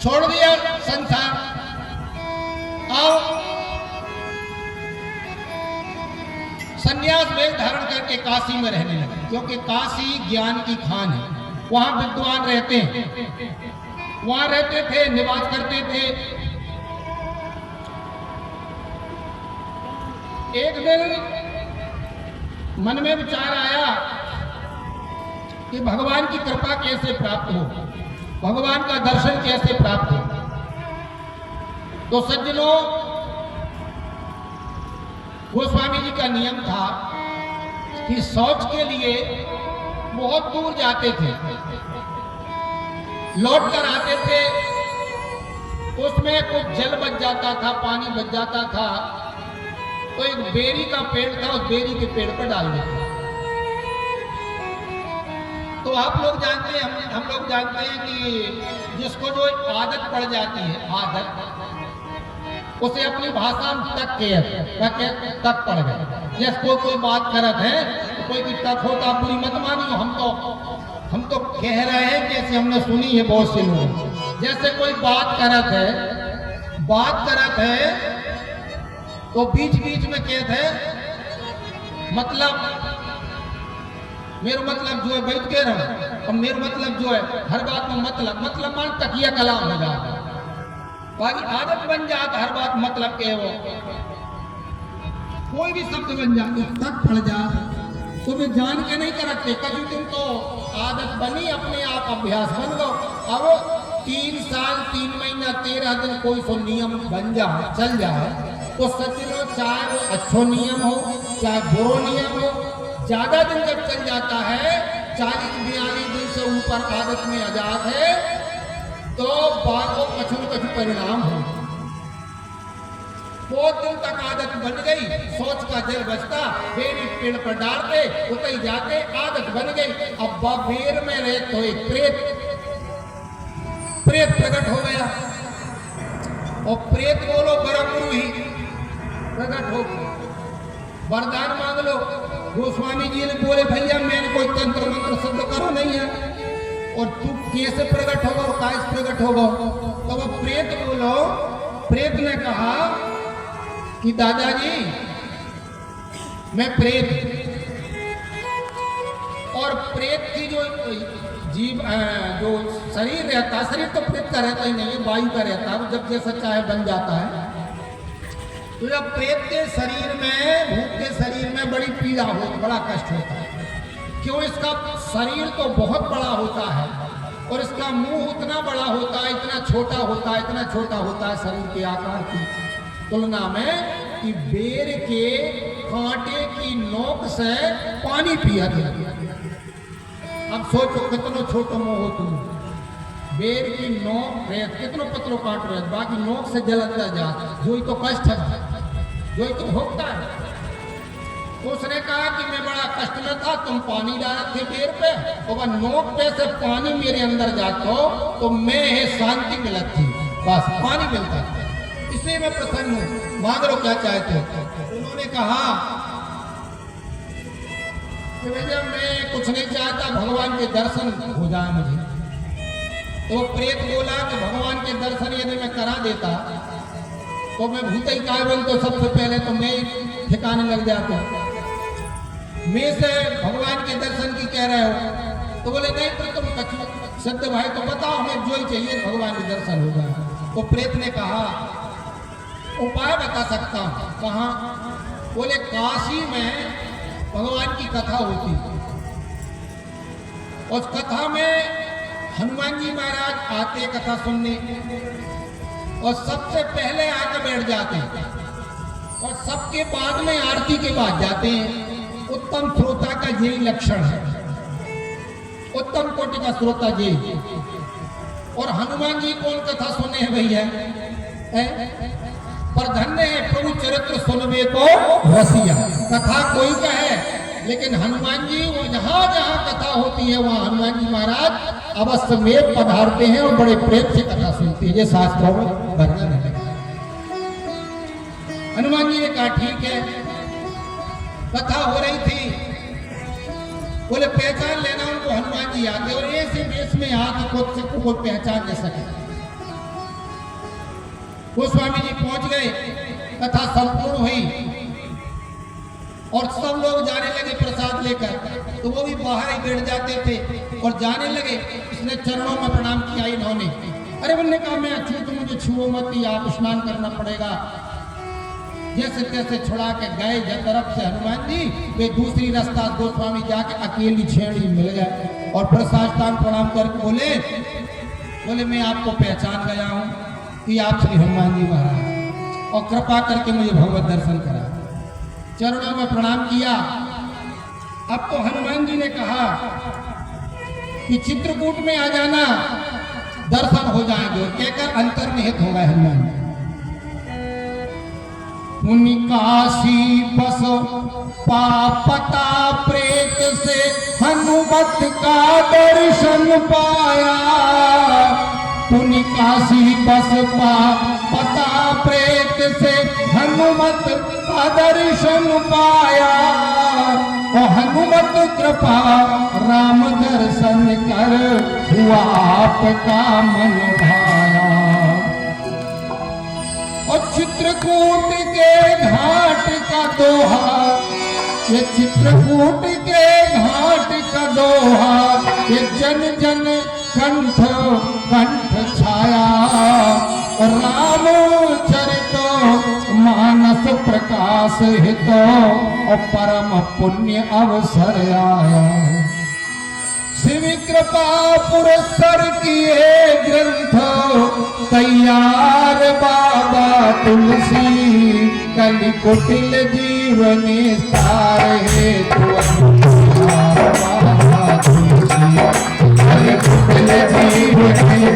छोड़ दिया संसार, आओ संन्यास वेश धारण करके काशी में रहने लगे, क्योंकि काशी ज्ञान की खान है, वहां विद्वान रहते हैं, वहां रहते थे, निवास करते थे। एक दिन मन में विचार आया कि भगवान की कृपा कैसे प्राप्त हो, भगवान का दर्शन कैसे प्राप्त हो। तो सज्जनों, गोस्वामी जी का नियम था कि शौच के लिए बहुत दूर जाते थे, लौट कर आते थे, उसमें कुछ जल बच जाता था, पानी बच जाता था, तो एक बेरी का पेड़ था, उस बेरी के पेड़ पर डाल देते। तो आप लोग जानते हैं, हम लोग जानते हैं कि जिसको जो आदत पड़ जाती है, आदत, उसे अपनी भाषा में तक पड़ गए। जैसे कोई बात करत है तो कोई की तक होता, बुरी मत मानियो, हम तो कह रहे हैं, जैसे हमने सुनी है बहुत से लोग, जैसे कोई बात करत है तो बीच बीच में कहते हैं मतलब मेरा मतलब जो है बैठ के रहा, और मेरा मतलब जो है हर बात में मतलब मान तकिया कलाम हो जाता, बाकी आदत बन जाता, हर बात मतलब के वो कोई भी शब्द बन जाते, तक पड़ जाता, तो वे जान के नहीं करते, कभी दिन तो आदत बनी, अपने आप अभ्यास बन गो। अब 3 साल 3 महीना 13 दिन कोई सो नियम बन जाए, चल जाए, तो सज्जनों, चाहे वो अच्छो नियम हो चाहे बुरो नियम हो, ज्यादा दिन जब चल जाता है, 40-42 दिन से ऊपर आदत में आ जात है, तो बाद को कछु परिणाम हो। बहुत दिन तक आदत बन गई, सोच का जल बचता, बेर पेड़ पर डालते, उतर जाते, आदत बन गई। अब बेर में रहे तो एक प्रेत प्रकट हो गया, और प्रेत बोलो ब्रह्म ही प्रकट हो, वरदान मांग लो। गोस्वामी जी ने बोले, भैया मैंने कोई तंत्र मंत्र शब्द करो नहीं है, और तू कैसे प्रकट होगा और कैसे प्रकट होगा। तो वो प्रेत बोलो, प्रेत ने कहा कि दादाजी मैं प्रेत, और प्रेत की जो जीव जो शरीर रहता है, शरीर तो प्रेत का रहता ही नहीं है, वायु का रहता है, जब जैसा चाहे बन जाता है। तो जब प्रेत के शरीर में, भूत के शरीर में बड़ी पीड़ा हो, बड़ा कष्ट होता है, क्यों? इसका शरीर तो बहुत बड़ा होता है, और इसका मुंह उतना बड़ा होता है, इतना छोटा होता है, इतना छोटा होता है शरीर के आकार की तुलना में, कि बेर के कांटे की नोक से पानी पिया गया। अब सोचो कितनो छोटो मुंह हो तुम, बेर की नोक रेत कितनो पतलो काट रहे, बाकी नोक से जल अंदर जा, जो ही तो कष्ट है, जो ही तो भोगता है। तो उसने कहा कि मैं बड़ा कष्ट में था, तुम पानी डालते थे बेर पे, और नोक पे से पानी मेरे अंदर जाता तो मैं शांति मिलत थी, बस पानी मिलता था, इसलिए मैं प्रसन्न हूँ, मांग लो क्या चाहते हो। उन्होंने कहा कि भैया मैं कुछ नहीं चाहता, भगवान के दर्शन हो जाए मुझे। तो प्रेत बोला कि भगवान के दर्शन यदि मैं करा देता तो मैं भूत ही काय बोल, तो सबसे पहले तो मैं ठिकाने लग जाता, मैं से भगवान के दर्शन की कह रहे हो। तो बोले नहीं, तो तुम कछु सत्य भाई तो बताओ, हमें जो ही चाहिए भगवान के दर्शन हो जाए। तो प्रेत ने कहा उपाय बता सकता हूँ। कहाँ? बोले काशी में भगवान की कथा होती, उस कथा में हनुमान जी महाराज आते कथा सुनने, और सबसे पहले आकर बैठ जाते हैं, और सबके बाद में आरती के बाद जाते हैं। उत्तम श्रोता का यही लक्षण है, उत्तम कोटि का श्रोता जी। और हनुमान जी कौन कथा सुने हैं भैया? पर धन्य है प्रभु चरित्र सुनवे को रसिया। कथा कोई का है, लेकिन हनुमान जी वो जहां जहां कथा होती है वहां हनुमान जी महाराज अवश्य में पधारते हैं, और बड़े प्रेम से कथा सुनते हैं, ये शास्त्रों में वर्णन है। हनुमान जी ने कहा ठीक है, कथा हो रही थी, बोले पहचान लेना उनको। हनुमान जी आते और ऐसे देश में आके खुद से कोई पहचान नहीं सके। गोस्वामी जी पहुंच गए, कथा संपूर्ण हुई और सब लोग जाने लगे प्रसाद लेकर, तो वो भी बाहर ही बैठ जाते थे और जाने लगे। इसने चरणों में प्रणाम किया इन्होंने। अरे उन्होंने कहा मैं अच्छू तो मुझे छुओ मत, आप स्नान करना पड़ेगा। जैसे तैसे छुड़ा के गए तरफ से हनुमान जी, वे दूसरी रास्ता गोस्वामी जाके अकेली छेड़ी मिल गए और फिर साष्टांग प्रणाम करके बोले मैं आपको पहचान गया हूँ कि आप श्री हनुमान जी महाराज, और कृपा करके मुझे भगवत दर्शन करा। चरणों में प्रणाम किया। अब तो हनुमान जी ने कहा कि चित्रकूट में आ जाना, दर्शन हो जाएंगे, कहकर अंतर्निहित हो गए हनुमान जी। पुनि काशी बस पापता प्रेत से हनुमत का दर्शन पाया। पुनि काशी बस पापता प्रेत से हनुमत का दर्शन पाया। और हनुमत कृपा राम दर्शन कर हुआ आपका मन भाया। और चित्रकूट के घाट का दोहा, ये चित्रकूट के घाट का दोहा, ये जन जन कंठ कंठ छाया। राम चरितो मानस प्रकाश हितो और परम पुण्य अवसर आया। शिव कृपा पुरस्सर किए ग्रंथ तैयार बाबा तुलसी। कलि कुटिल जीवनी सार हेतु अनुसार बाबा तुलसी। कलि कुटिल जीवनी